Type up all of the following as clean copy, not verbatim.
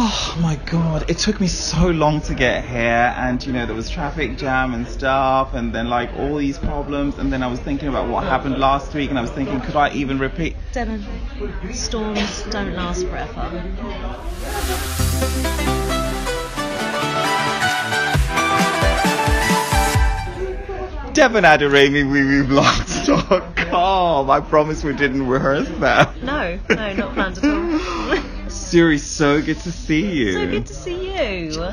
Oh my god, it took me so long to get here, and you know there was traffic jam and stuff, and then like all these problems, and then I was thinking about what happened last week, and I was thinking, could I even repeat? Deban, storms don't last forever. Deban at wiwibloggs.com. I promise we didn't rehearse that. No, not planned at all. SuRie, so good to see you. So good to see you.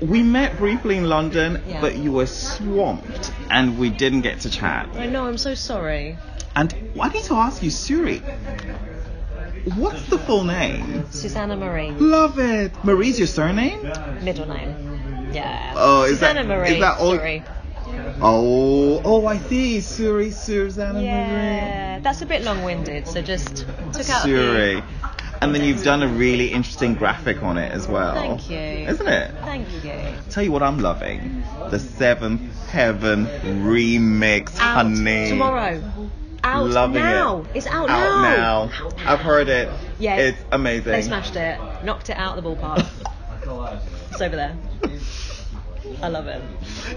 We met briefly in London, Yeah. but you were swamped and we didn't get to chat. I know, I'm so sorry. And I need to ask you, SuRie, what's the full name? Susanna Marie. Love it. Marie's your surname? Middle name. Yeah. Oh, Susanna Marie. Is that all? SuRie. Oh, I see. SuRie, Susanna Marie. Yeah, that's a bit long-winded, so just took out SuRie. And then you've done a really interesting graphic on it as well. Thank you. Isn't it? Thank you. Tell you what I'm loving. The Seventh Heaven remix, Out honey. tomorrow. Out Loving now. it. It's out Out now. now. I've heard it. Yeah. It's amazing. They smashed it. Knocked it out of the ballpark. It's over there. I love it.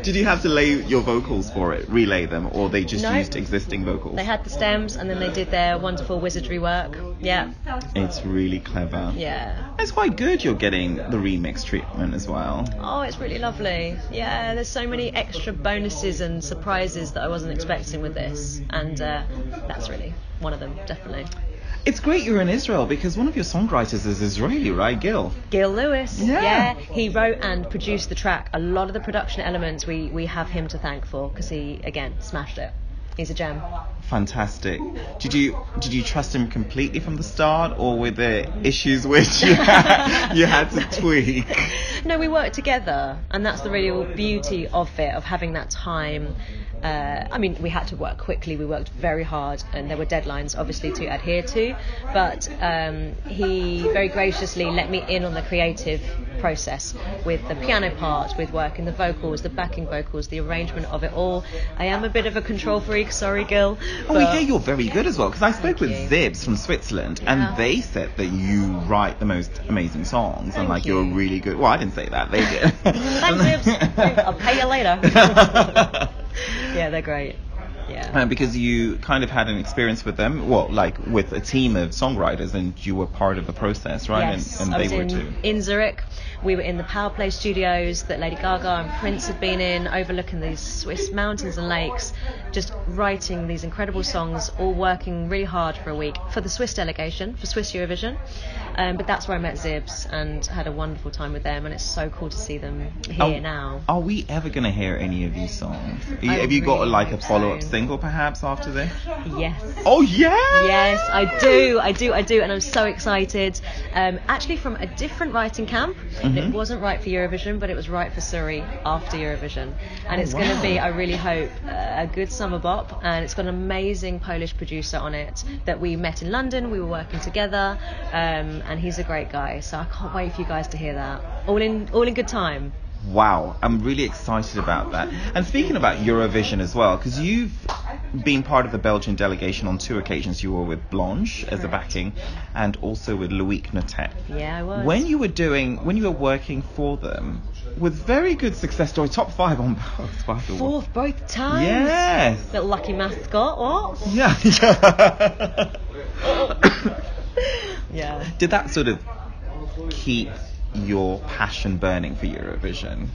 Did you have to lay your vocals for it, relay them, or they just No. used existing vocals? They had the stems and then they did their wonderful wizardry work. Yeah. It's really clever. Yeah. It's quite good you're getting the remix treatment as well. Oh, it's really lovely. Yeah, there's so many extra bonuses and surprises that I wasn't expecting with this. And that's really one of them, definitely. It's great you're in Israel because one of your songwriters is Israeli, right, Gil? Gil Lewis. Yeah. He wrote and produced the track. A lot of the production elements we have him to thank for because he, again, smashed it. He's a gem. Fantastic. Did you trust him completely from the start, or were there issues which you had to tweak? No, we worked together, and that's the real beauty of it, of having that time. I mean, we had to work quickly. We worked very hard, and there were deadlines, obviously, to adhere to. But he very graciously let me in on the creative process with the piano part, with working the vocals, the backing vocals, the arrangement of it all. I am a bit of a control freak, sorry, Gil. Oh, yeah, you're very good as well, because I spoke with you. Zibs from Switzerland, Yeah. and they said that you write the most amazing songs, and like you. you're really good. Well, I didn't say that, they did. Thanks, Zibs. I'll pay you later. Yeah, they're great. Yeah. Because you kind of had an experience with them, well, like with a team of songwriters, and you were part of the process, right? Yes, and I they was were too. in Zurich. We were in the Power Play studios that Lady Gaga and Prince had been in, overlooking these Swiss mountains and lakes, just writing these incredible songs, all working really hard for a week for the Swiss delegation, for Swiss Eurovision. But that's where I met Zibs and had a wonderful time with them, and it's so cool to see them here now. Are we ever going to hear any of these songs? I Have you got really like a hope follow-up so. single perhaps after this? Yes. Oh, yeah! Yes, I do, and I'm so excited. Actually, from a different writing camp, and it wasn't right for Eurovision, but it was right for SuRie after Eurovision, and it's going to be, I really hope, a good summer bop, and it's got an amazing Polish producer on it that we met in London. We were working together, and he's a great guy, so I can't wait for you guys to hear that. All in good time. Wow, I'm really excited about that. And speaking about Eurovision as well, because you've been part of the Belgian delegation on 2 occasions. You were with Blanche as a backing, and also with Loïc Notet. Yeah, I was. When you were working for them, with very good success story, top 5 on both, by the way. Fourth both times. Yes. Little lucky mascot. What? Yeah. Yeah. Did that sort of keep your passion burning for Eurovision?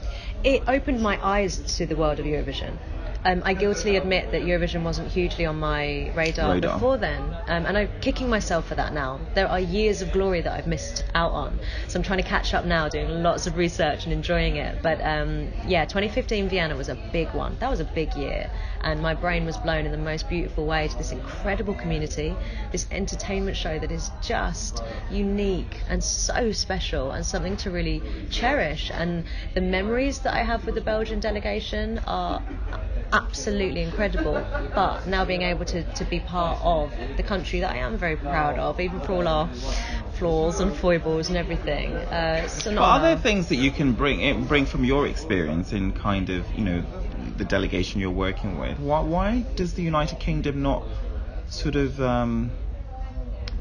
It opened my eyes to the world of Eurovision. I guiltily admit that Eurovision wasn't hugely on my radar before then, and I'm kicking myself for that now. There are years of glory that I've missed out on, so I'm trying to catch up now, doing lots of research and enjoying it. But 2015 Vienna was a big one. That was a big year, and my brain was blown in the most beautiful way to this incredible community, this entertainment show that is just unique and so special and something to really cherish. And the memories that I have with the Belgian delegation are absolutely incredible, but now being able to be part of the country that I am very proud of, even for all our flaws and foibles and everything, it's an But are honour. there things that you can bring from your experience in kind of, the delegation you're working with? Why does the United Kingdom not sort of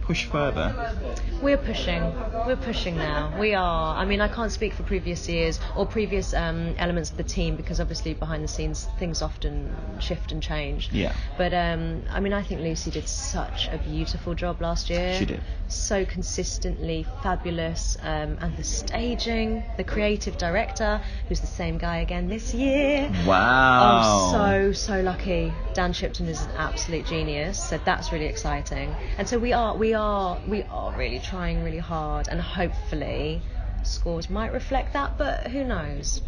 push further? We're pushing now. We are. I mean, I can't speak for previous years or previous elements of the team, because obviously behind the scenes things often shift and change. Yeah. But I mean, I think Lucy did such a beautiful job last year. She did. So consistently fabulous. And the staging, the creative director, who's the same guy again this year. Wow. Oh, so lucky. Dan Shipton is an absolute genius. So that's really exciting. And so we are really trying really hard, and hopefully scores might reflect that, but who knows.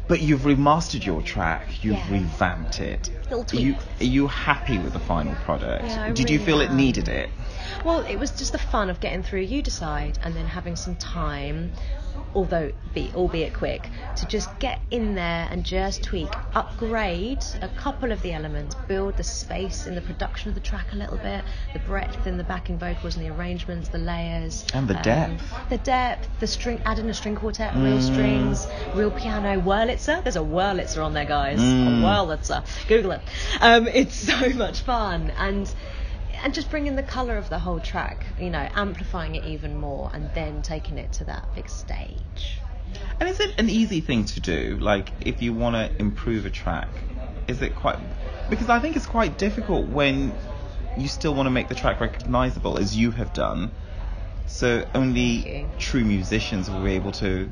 But you've remastered your track, you've revamped it. Little tweaks. Are you happy with the final product? Yeah, Did you feel it needed it? Well, it was just the fun of getting through You Decide and then having some time, albeit quick, to just get in there and just tweak, upgrade a couple of the elements, build the space in the production of the track a little bit, the breadth in the backing vocals and the arrangements, the layers. And the depth. The string, adding a string quartet, real strings, real piano, Wurlitzer. There's a Wurlitzer on there, guys. A Wurlitzer. Google it. It's so much fun. And just bringing the colour of the whole track, amplifying it even more, and then taking it to that big stage. And is it an easy thing to do? Like, if you want to improve a track, is it quite... Because I think it's quite difficult when you still want to make the track recognisable, as you have done. So only true musicians will be able to...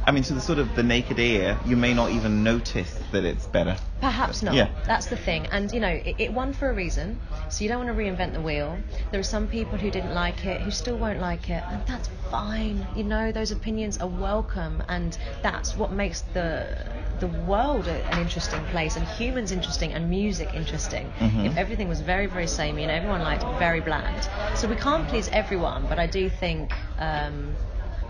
I mean, to the sort of the naked ear, you may not even notice that it's better. Perhaps not. Yeah. That's the thing. And, it won for a reason, so you don't want to reinvent the wheel. There are some people who didn't like it, who still won't like it, and that's fine. Those opinions are welcome, and that's what makes the world an interesting place, and humans interesting, and music interesting. Mm-hmm. If everything was very, very samey and everyone liked it, very bland. So we can't please everyone, but I do think...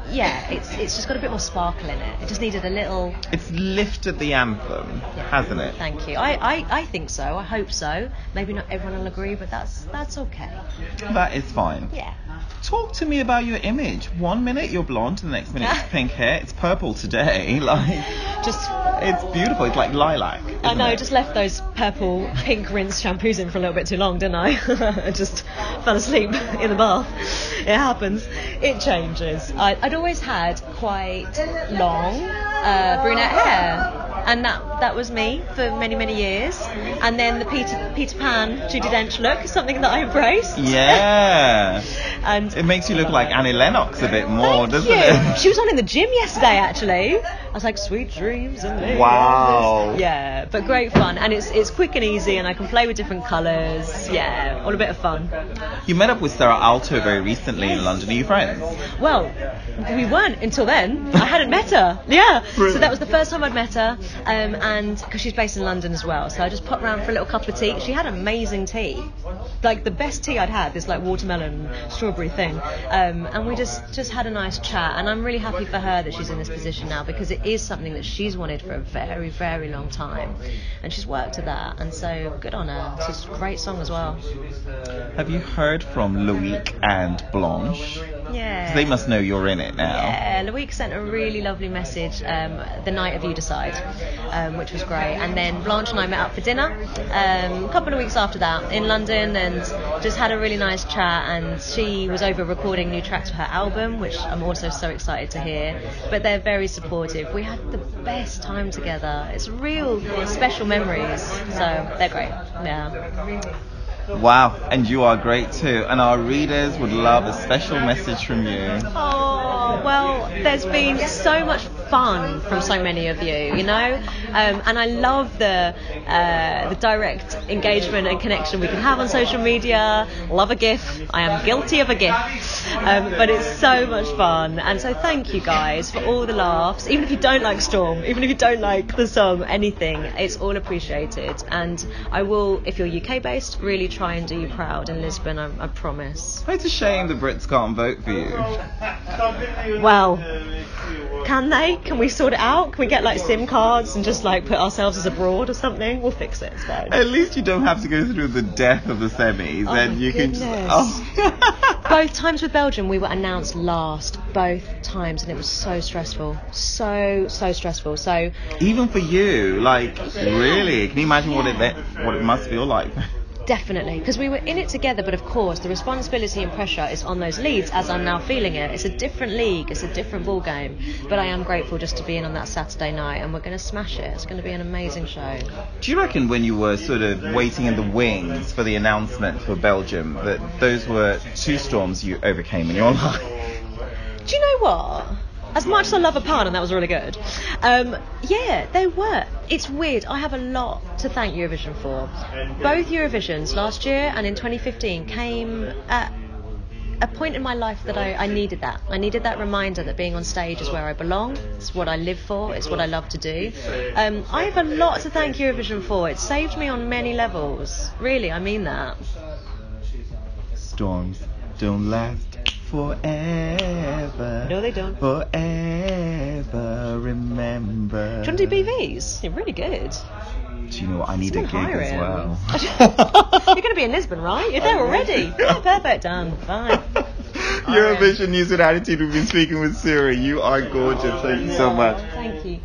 it's just got a bit more sparkle in it. It just needed a little... It's lifted the anthem, hasn't it? Thank you. I think so. I hope so. Maybe not everyone will agree, but that's okay. That is fine. Yeah. Talk to me about your image. 1 minute you're blonde, the next minute it's pink hair. It's purple today. It's beautiful. It's like lilac. I know. It? Just left those purple pink rinse shampoos in for a little bit too long, didn't I? I just fell asleep in the bath. It happens. It changes. I'd always had quite long brunette hair. And that was me for many, many years. And then the Peter Pan, Judi Dench look is something that I embraced. Yeah. And it makes you look like Annie Lennox a bit more, doesn't it? She was on in the gym yesterday, actually. I was like, sweet dreams. And wow. Yeah, but great fun. And it's quick and easy, and I can play with different colours. Yeah, all a bit of fun. You met up with Sarah Alto very recently in London. Are you friends? Well, we weren't until then. I hadn't met her. Yeah. Brilliant. So that was the first time I'd met her. And because she's based in London as well, so I just popped round for a little cup of tea. She had amazing tea, like the best tea I'd had, this like watermelon strawberry thing, and we just had a nice chat. And I'm really happy for her that she's in this position now, because it is something that she's wanted for a very, very long time, and she's worked to that, and so good on her. It's a great song as well. Have you heard from Loïc and Blanche? Yeah. 'Cause they must know you're in it now. Yeah, Loïc sent a really lovely message the night of You Decide, which was great. And then Blanche and I met up for dinner a couple of weeks after that in London, and just had a really nice chat. And she was over recording new tracks for her album, which I'm also so excited to hear. But they're very supportive. We had the best time together. It's real special memories. So they're great. Yeah. Wow, and you are great too. And our readers would love a special message from you. Oh, well, there's been so much fun from so many of you, and I love the direct engagement and connection we can have on social media. Love a GIF. I am guilty of a GIF. But it's so much fun. And so thank you guys for all the laughs. Even if you don't like Storm, even if you don't like the song, anything, it's all appreciated. And I will, if you're UK based, really try and do you proud in Lisbon, I promise. It's a shame the Brits can't vote for you. Well, can they? Can we sort it out? Can we get like SIM cards and just like put ourselves as abroad or something? We'll fix it. It's fine. At least you don't have to go through the death of the semis. And you goodness. Can just... Both times with Belgium we were announced last, both times, and it was so stressful. So stressful. So even for you, like, really, can you imagine what it must feel like? Definitely, because we were in it together, but of course the responsibility and pressure is on those leads, as I'm now feeling it. It's a different league, it's a different ball game, but I am grateful just to be in on that Saturday night, and we're going to smash it. It's going to be an amazing show. Do you reckon when you were sort of waiting in the wings for the announcement for Belgium that those were two storms you overcame in your life? Do you know what? As much as I love a pun, and that was really good, yeah, they were. It's weird. I have a lot to thank Eurovision for. Both Eurovisions, last year and in 2015, came at a point in my life that I needed that. I needed that reminder that being on stage is where I belong. It's what I live for. It's what I love to do. I have a lot to thank Eurovision for. It saved me on many levels. Really, I mean that. Storms don't last forever. No, they don't. Forever, remember. Do you want to do BVs? You're really good. Do you know what? I need a gig as well. You're going to be in Lisbon, right? You're there already. Yeah, perfect. Done. Fine. Eurovision News and Attitude. We've been speaking with SuRie. You are gorgeous. Thank you so much. Thank you.